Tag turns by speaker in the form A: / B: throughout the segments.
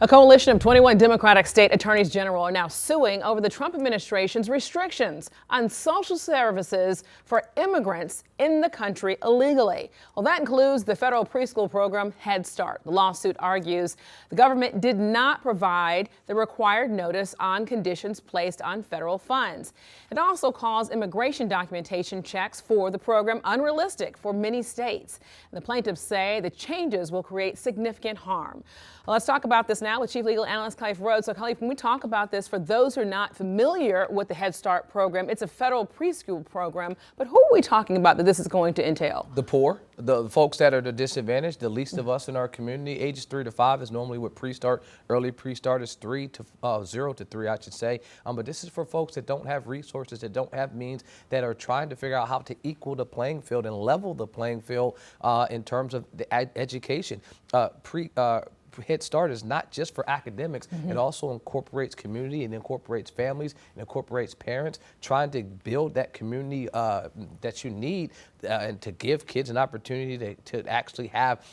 A: A coalition of 21 Democratic state attorneys general are now suing over the Trump administration's restrictions on social services for immigrants in the country illegally. Well, that includes the federal preschool program Head Start. The lawsuit argues the government did not provide the required notice on conditions placed on federal funds. It also calls immigration documentation checks for the program unrealistic for many states. And the plaintiffs say the changes will create significant harm. Well, let's talk about this now with Chief Legal Analyst Khalif Rhodes. So, Khalif, when we talk about this, for those who are not familiar with the Head Start program, it's a federal preschool program. But who are we talking about that this is going to entail?
B: The poor, the folks that are the disadvantaged, the least of us in our community. Ages 3 to 5 is normally what pre-start. Early pre-start is 0 to 3, I should say. But this is for folks that don't have resources, that don't have means, that are trying to figure out how to equal the playing field and level the playing field in terms of the education. Head Start is not just for academics. It also incorporates community, and incorporates families, and incorporates parents, trying to build that community that you need and to give kids an opportunity to actually have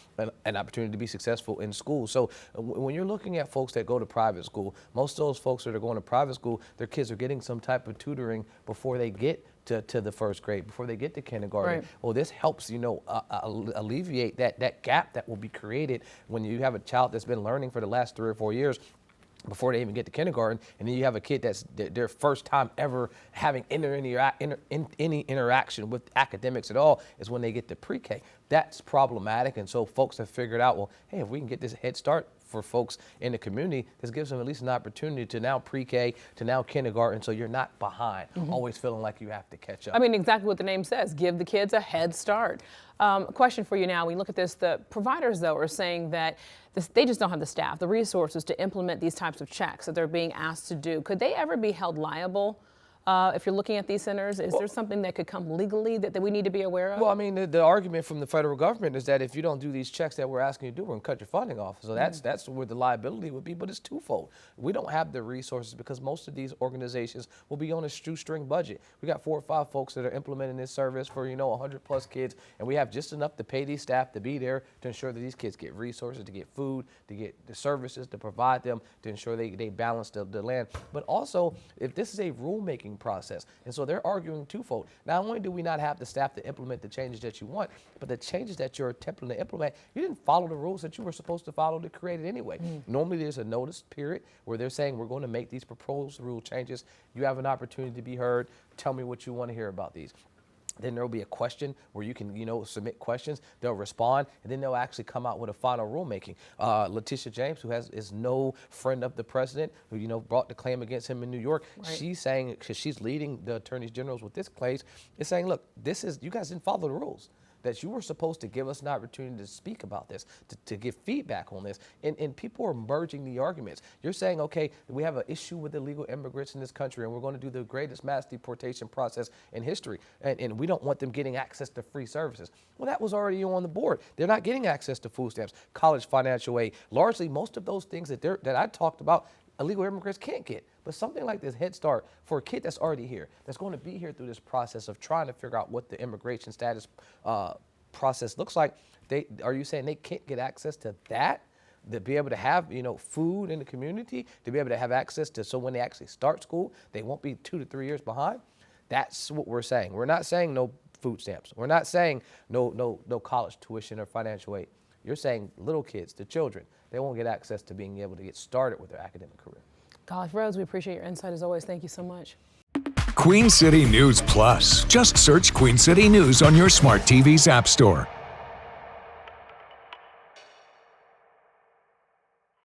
B: an opportunity to be successful in school. So when you're looking at folks that go to private school, most of those folks that are going to private school, their kids are getting some type of tutoring before they get to the first grade, before they get to kindergarten. Right. Well, this helps, alleviate that gap that will be created when you have a child that's been learning for the last 3 or 4 years before they even get to kindergarten, and then you have a kid that's their first time ever having any interaction with academics at all is when they get to pre-K. That's problematic, and so folks have figured out, well, hey, if we can get this Head Start for folks in the community, this gives them at least an opportunity to now pre-K, to now kindergarten, so you're not behind, always feeling like you have to catch up.
A: I mean, exactly what the name says, give the kids a head start. A question for you now, when you look at this, the providers, though, are saying that they just don't have the staff, the resources to implement these types of checks that they're being asked to do. Could they ever be held liable? If you're looking at these centers, is there something that could come legally that we need to be aware of?
B: Well, I mean, the argument from the federal government is that if you don't do these checks that we're asking you to do, we're going to cut your funding off. So that's where the liability would be, but it's twofold. We don't have the resources because most of these organizations will be on a shoestring budget. We got 4 or 5 folks that are implementing this service for, 100+ kids, and we have just enough to pay these staff to be there to ensure that these kids get resources, to get food, to get the services, to provide them, to ensure they balance the land. But also, if this is a rulemaking process. And so they're arguing twofold. Not only do we not have the staff to implement the changes that you want, but the changes that you're attempting to implement, you didn't follow the rules that you were supposed to follow to create it anyway. Normally there's a notice period where they're saying we're going to make these proposed rule changes. You have an opportunity to be heard. Tell me what you want to hear about these. Then there will be a question where you can, submit questions. They'll respond, and then they'll actually come out with a final rulemaking. Letitia James, who is no friend of the president, who brought the claim against him in New York, she's saying, because she's leading the attorneys generals with this case, is saying, look, you guys didn't follow the rules. That you were supposed to give us an opportunity to speak about this, to give feedback on this. And people are merging the arguments. You're saying, okay, we have an issue with illegal immigrants in this country, and we're going to do the greatest mass deportation process in history, and we don't want them getting access to free services. Well, that was already on the board. They're not getting access to food stamps, college financial aid. Largely, most of those things that I talked about, illegal immigrants can't get. But something like this Head Start for a kid that's already here, that's going to be here through this process of trying to figure out what the immigration status process looks like, are you saying they can't get access to that? To be able to have, food in the community, to be able to have access to, so when they actually start school, they won't be 2 to 3 years behind? That's what we're saying. We're not saying no food stamps. We're not saying no college tuition or financial aid. You're saying little kids, the children, they won't get access to being able to get started with their academic career.
A: Khalif Rhodes, we appreciate your insight as always. Thank you so much.
C: Queen City News Plus. Just search Queen City News on your smart TV's app store.